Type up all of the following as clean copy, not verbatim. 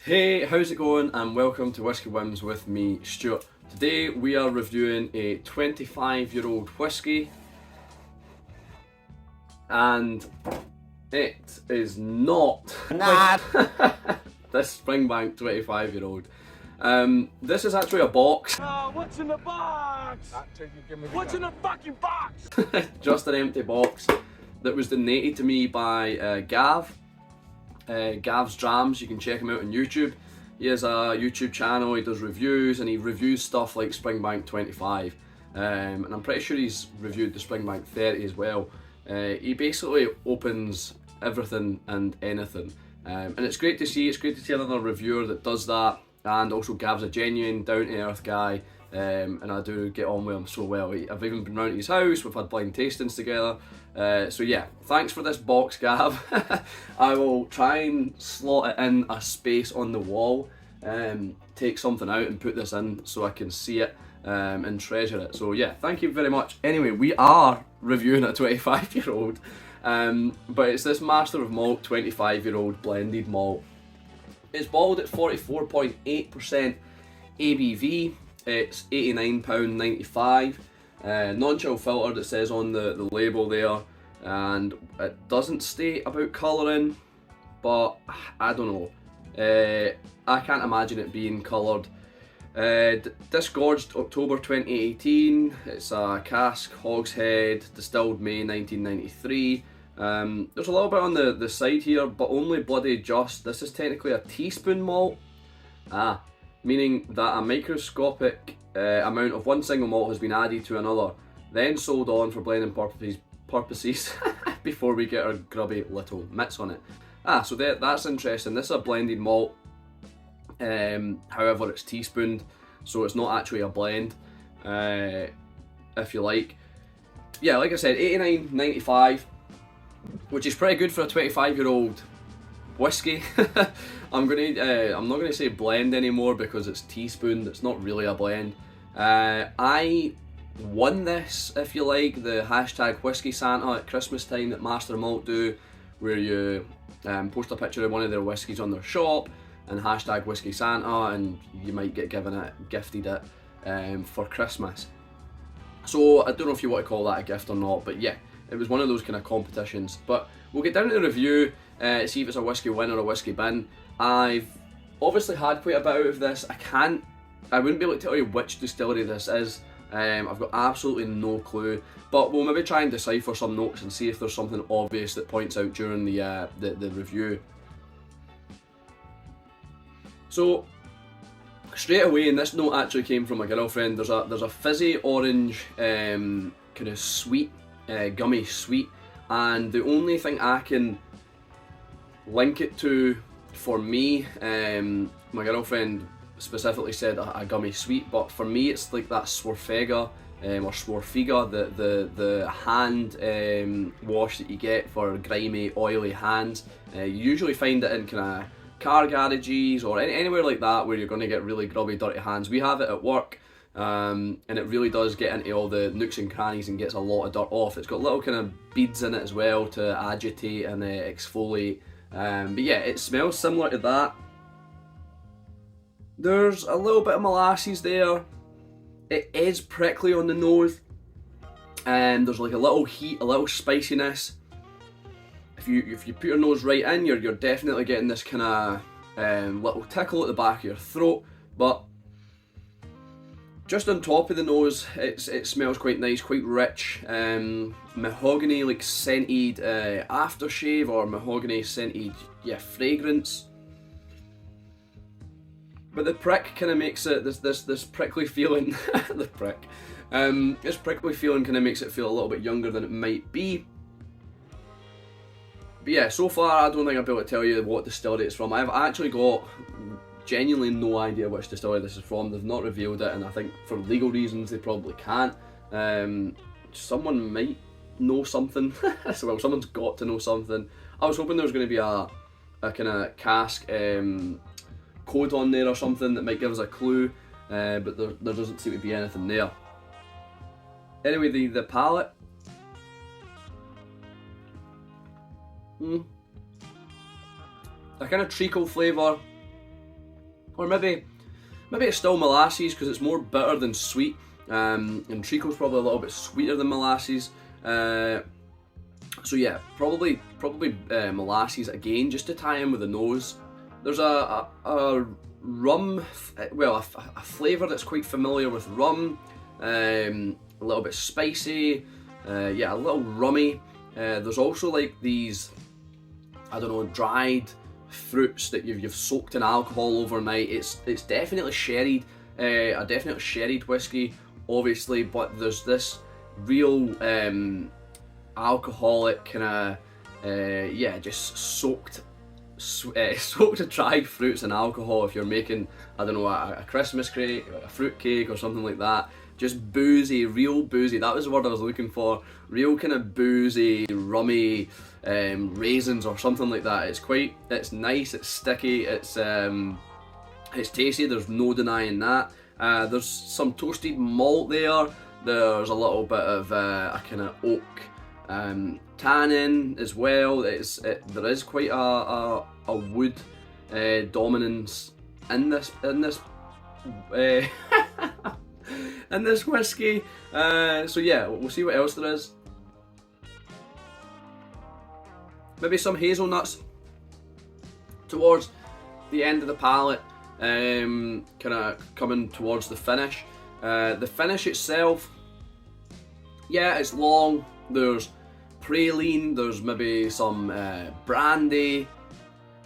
Hey, how's it going? And welcome to Whisky Whims with me, Stuart. Today we are reviewing a 25-year-old whisky, and it is not this Springbank 25-year-old. This is actually a box. What's in the box? What's in the fucking box? Just an empty box that was donated to me by Gav. Gav's Drams, you can check him out on YouTube. He has a YouTube channel, he does reviews, and he reviews stuff like Springbank 25. And I'm pretty sure he's reviewed the Springbank 30 as well. He basically opens everything and anything. And it's great to see another reviewer that does that. And also Gav's a genuine, down-to-earth guy. And I do get on with him so well. I've even been round to his house, we've had blind tastings together. So yeah, thanks for this box, Gav. I will try and slot it in a space on the wall, take something out and put this in so I can see it and treasure it. So yeah, thank you very much. Anyway, we are reviewing a 25-year-old, but it's this Master of Malt 25-year-old blended malt. It's bottled at 44.8% ABV. It's £89.95. Non-chill filtered, it says on the label there, and it doesn't state about colouring, but I don't know. I can't imagine it being coloured. Disgorged October 2018. It's a cask hogshead, distilled May 1993. There's a little bit on the side here, but only bloody just. This is technically a teaspoon malt. Meaning that a microscopic amount of one single malt has been added to another, then sold on for blending purposes before we get our grubby little mitts on it. So that's interesting. This is a blended malt, however it's teaspooned, so it's not actually a blend, if you like. Yeah, like I said, £89.95, which is pretty good for a 25-year-old whiskey. I'm not gonna say blend anymore because it's teaspooned. It's not really a blend. I won this, if you like, the hashtag Whiskey Santa at Christmas time that Master Malt do, where you post a picture of one of their whiskies on their shop and hashtag Whiskey Santa, and you might get gifted it for Christmas. So I don't know if you want to call that a gift or not, but yeah, it was one of those kind of competitions. But we'll get down to the review, see if it's a whiskey win or a whiskey bin. I've obviously had quite a bit out of this. I wouldn't be able to tell you which distillery this is. I've got absolutely no clue, but we'll maybe try and decipher some notes and see if there's something obvious that points out during the review. So straight away, and this note actually came from my girlfriend, there's a fizzy orange kind of sweet, gummy sweet, and the only thing I can link it to, for me, my girlfriend specifically said a gummy sweet, but for me it's like that Swarfega or Swarfiga, the hand wash that you get for grimy, oily hands. You usually find it in kind of car garages or anywhere like that where you're going to get really grubby, dirty hands. We have it at work, and it really does get into all the nooks and crannies and gets a lot of dirt off. It's got little kind of beads in it as well to agitate and exfoliate. But yeah, it smells similar to that. There's a little bit of molasses there. It is prickly on the nose, and there's like a little heat, a little spiciness. If you put your nose right in, you're definitely getting this kind of little tickle at the back of your throat. But just on top of the nose, it smells quite nice, quite rich. Mahogany, like scented aftershave, or mahogany scented, yeah, fragrance. But the prick kind of makes it this prickly feeling. The prick. This prickly feeling kind of makes it feel a little bit younger than it might be. But yeah, so far I don't think I'll be able to tell you what distillery it's from. I've actually got genuinely no idea which distillery this is from. They've not revealed it, and I think for legal reasons they probably can't. Someone might know something. So, well, someone's got to know something. I was hoping there was going to be a kind of cask code on there or something that might give us a clue, but there doesn't seem to be anything there. Anyway, the palate. A kind of treacle flavour, Or maybe it's still molasses because it's more bitter than sweet. And treacle's probably a little bit sweeter than molasses. So yeah, probably molasses again, just to tie in with the nose. There's a rum, well, a flavour that's quite familiar with rum. A little bit spicy. Yeah, a little rummy. There's also like these, I don't know, dried fruits that you've soaked in alcohol overnight. It's definitely sherried, a definitely sherried whiskey, obviously, but there's this real alcoholic kind of yeah, just soaked dried fruits in alcohol. If you're making, I don't know, a Christmas cake, a fruit cake or something like that, just boozy, real boozy, that was the word I was looking for, real kind of boozy, rummy raisins or something like that. It's nice, it's sticky, it's tasty, there's no denying that. There's some toasted malt there, there's a little bit of a kind of oak tannin as well. There is quite a wood dominance in this in this whiskey. So yeah, we'll see what else there is. Maybe some hazelnuts towards the end of the palate, kind of coming towards the finish. The finish itself, yeah, it's long. There's praline, there's maybe some brandy,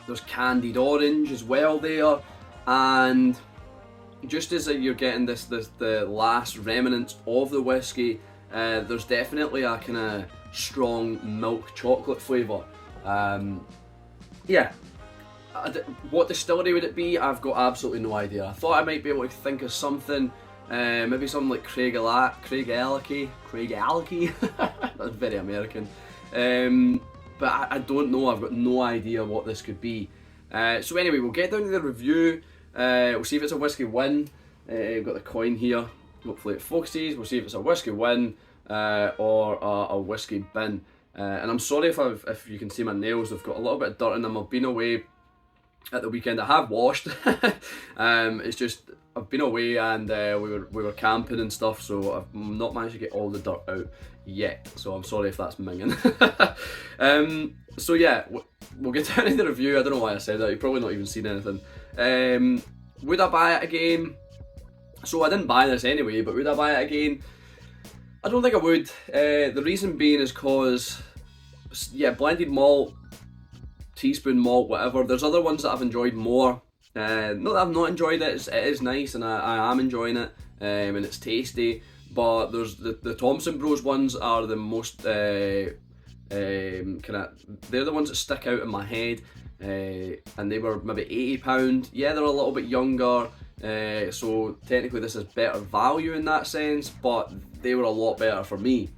there's candied orange as well there, and just as you're getting the last remnants of the whiskey, there's definitely a kind of strong milk chocolate flavour. Yeah, what distillery would it be? I've got absolutely no idea. I thought I might be able to think of something, maybe something like Craig Ellachie. That's very American. But I don't know, I've got no idea what this could be. So anyway, we'll get down to the review. We'll see if it's a Whisky Win. I've got the coin here, hopefully it focuses. We'll see if it's a Whisky Win or a Whisky Bin. And I'm sorry if you can see my nails, they've got a little bit of dirt in them. I've been away at the weekend. I have washed. It's just I've been away and we were camping and stuff, so I've not managed to get all the dirt out yet. So I'm sorry if that's minging. So yeah, we'll get down to the review. I don't know why I said that. You've probably not even seen anything. Would I buy it again? So I didn't buy this anyway, but would I buy it again? I don't think I would. The reason being is because, yeah, blended malt, teaspoon malt, whatever. There's other ones that I've enjoyed more. Not that I've not enjoyed it. It is nice, and I am enjoying it, and it's tasty. But there's the Thompson Bros ones are the most they're the ones that stick out in my head. And they were maybe £80. Yeah, they're a little bit younger, so technically this is better value in that sense, but they were a lot better for me.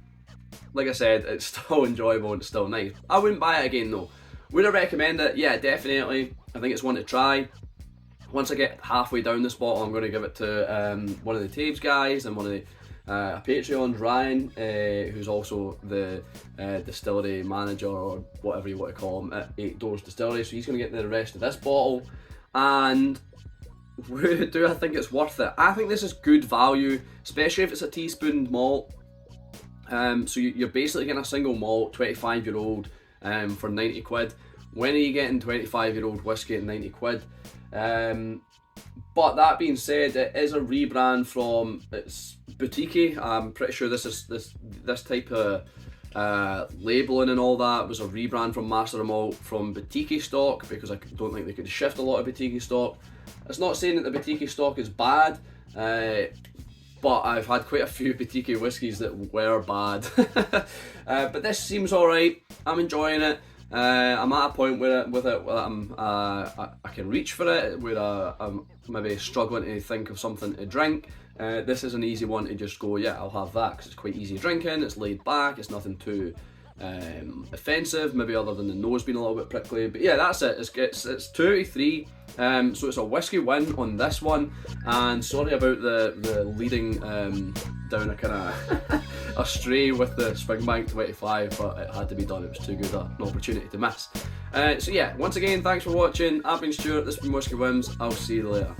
Like I said, it's still enjoyable and it's still nice. I wouldn't buy it again though. Would I recommend it? Yeah, definitely. I think it's one to try. Once I get halfway down this bottle, I'm going to give it to one of the Taves guys and one of the Patreons, Ryan, who's also the distillery manager or whatever you want to call him at 8 Doors Distillery. So he's going to get the rest of this bottle. And do I think it's worth it? I think this is good value, especially if it's a teaspoon malt. So you're basically getting a single malt, 25-year-old, for 90 quid. When are you getting 25-year-old whiskey at 90 quid? But that being said, it is a rebrand from its boutique. I'm pretty sure this type of labelling and all that was a rebrand from Master of Malt from boutique stock, because I don't think they could shift a lot of boutique stock. It's not saying that the boutique stock is bad, but I've had quite a few boutique whiskies that were bad. But this seems alright. I'm enjoying it. I'm at a point where I can reach for it, where I'm maybe struggling to think of something to drink. This is an easy one to just go, yeah, I'll have that, because it's quite easy drinking, it's laid back, it's nothing too offensive, maybe other than the nose being a little bit prickly. But yeah, that's it. It's 2 out of 3. So it's a Whisky Win on this one. And sorry about the leading down a kind of astray with the Springbank 25, but it had to be done. It was too good an opportunity to miss. So yeah, once again, thanks for watching. I've been Stuart, this has been Whisky Whims. I'll see you later.